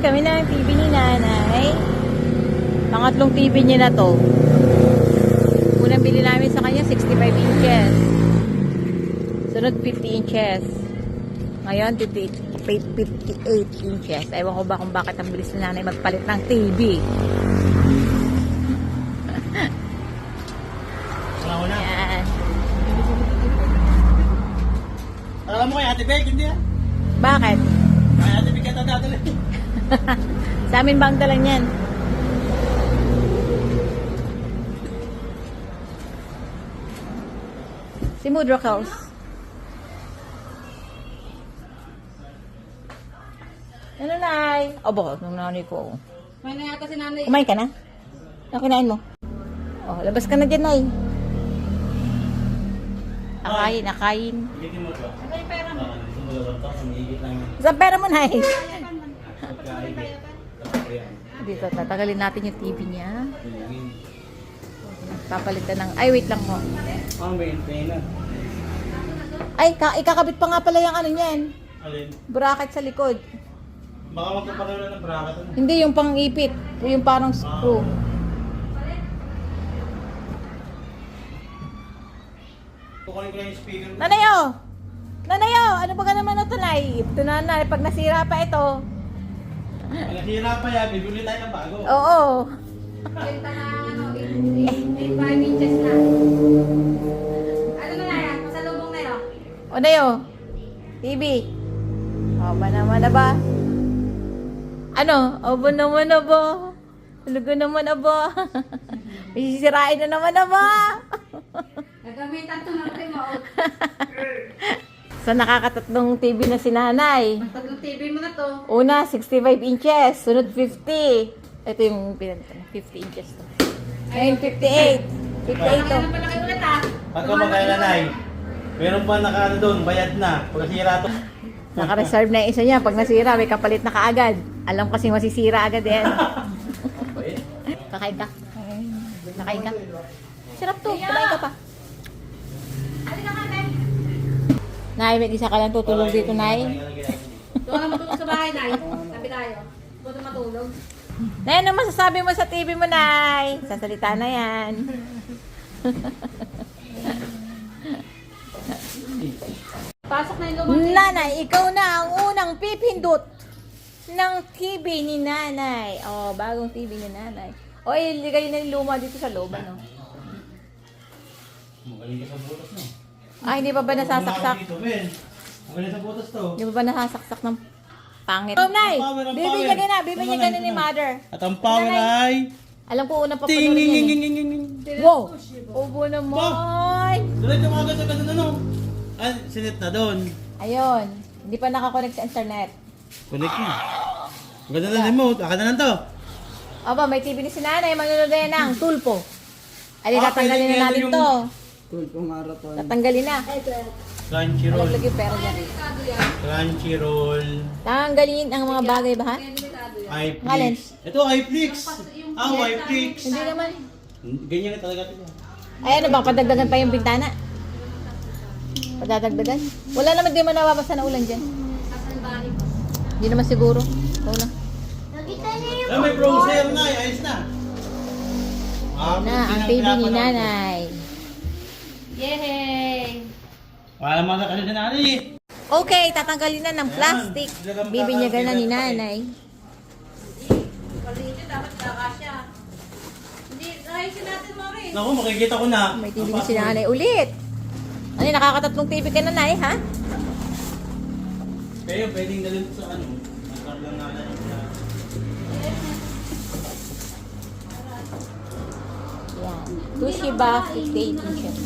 Bumili kami ng TV ni nanay. Pangatlong TV niya na to. Unang bili namin sa kanya 65 inches. Sunod 50 inches. Ngayon 58 inches. Ewan ko ba kung bakit ang bilis ni nanay magpalit ng TV. Yan. Alam mo kay Ate Bek, hindi ah? Bakit? Kay Ate Bek kita dadali. Sa amin ba ang dala niyan? Si Mudrock House. Ano nay? O bakit? Nung nanay ko. May na yata si nanay. Kumain ka na? Ano kinain mo? O, labas ka na dyan, nay. Akain, akain. Higitin mo to. Ano yung pera mo? Sumulabot to, sumigit lang yun. Saan pera mo, nay? Pagkaigit. Tapos yan. Dito, tatagalin natin yung TV niya. Hilingin. Papalitan ng... Ay, wait lang mo. Ah, may antena. Ay, ikakabit pa nga pala yung ano niyan. Alin? Bracket sa likod. Baka magpaparoon ng bracket ano? Hindi, yung pang-ipit. Yung parang screw. Kukunin ko lang yung speaker. Nanayo! Nanayo! Ano ba ka naman ito, nay? Ito na, nay. Pag nasira pa ito. Pag nasira pa yan, bibili tayo ng bago. Oo. Benta na ano, 85 inches na. Ano na yan? Pasalubong na yun? O, nayo. TV. O, ba naman na ba? Ano? O, ba naman na ba? Talaga naman na ba? May sisirain na naman na ba? Nagamitan to ng remote. So, nakakatatlong TV na si nanay. Tatlong TV mo na to. Una, 65 inches. Sunod, 50. Ito yung pinalitan. 50 inches to. Ngayon, 58. 58 to. Ano pala kayo ulit ah? Pagka magkailanay, meron pa nakaano doon, bayad na. Pag nasira to. Naka-reserve na yung isa niya. Pag nasira, may kapalit na kaagad. Alam kasi masisira agad yan. Kakain ka. Kakain ka. Sarap to. Kumain ka pa. Halika ka, Nay. Nay, may isa ka lang tutulog dito, Nay. Doon ka na matulog sa bahay, Nay. Sabi tayo. Doon na matulog. Nay, ano masasabi mo sa TV mo, Nay? Sasalita na yan. Pasok na yung lumang Nanay, ikaw na ang unang pipindot ng TV ni Nanay. Oh, bagong TV ni Nanay. O, iligay na yung luma dito sa loob, ano? Magaling ka sa butas no? Ah, hindi pa ba nasasaksak? Dito, men. Magaling sa butas to. Hindi pa ba nasasaksak ng pangit? Oh, Nay! Bibigyan na, bibigyan na ni Mother. At ang power ay... Alam ko unang papanurin yan eh. Ting-ing-ing-ing-ing-ing. Wow! Obo naman! Diretso mga agad agad ano? Ah, sinet na doon. Ayun. Hindi pa nakakonect sa internet. Connect na. Ang ganda na remote. Aka na lang to. Aba, may TV ni si Nanay. Manonood na yan ng tulpo. Ay, Ah, tatanggalin pwede na natin yung- to. Tulpo marathon. Tatanggalin na. Crunchyroll. Alaglag yung pera dyan. delikado yan. Crunchyroll. Tanggalin ang mga bagay ba, ha? Kaya delikado yan. Ngalen. iFlix. Ito, iFlix. Ah, iFlix. Hindi naman. Ganyan na talaga ito. Ay, ano ba? Padagdagan pa yung bintana? Padadagdagan? Wala naman di mo nababasa na ulan dyan. Saan bahay mo? Hindi naman siguro. Ikaw na. Ah, may browser na. Ayos na. Ah, Na, ang TV ni Nanay. Yay! Wala naman na kasi si nanay eh. Okay, tatanggalin na ng plastic. Bibinyagan na ni Nanay. Kasi ito dapat kakasya. Hindi, ayusin natin mo rin. Naku, makikita ko na. May TV ni si Nanay ulit. Ano, nakakatatlong TV ka na, Nay, ha? Kayo, pwedeng dalhin sa ano. Nagkar lang nga na yung Yan. Toshiba 58 inches.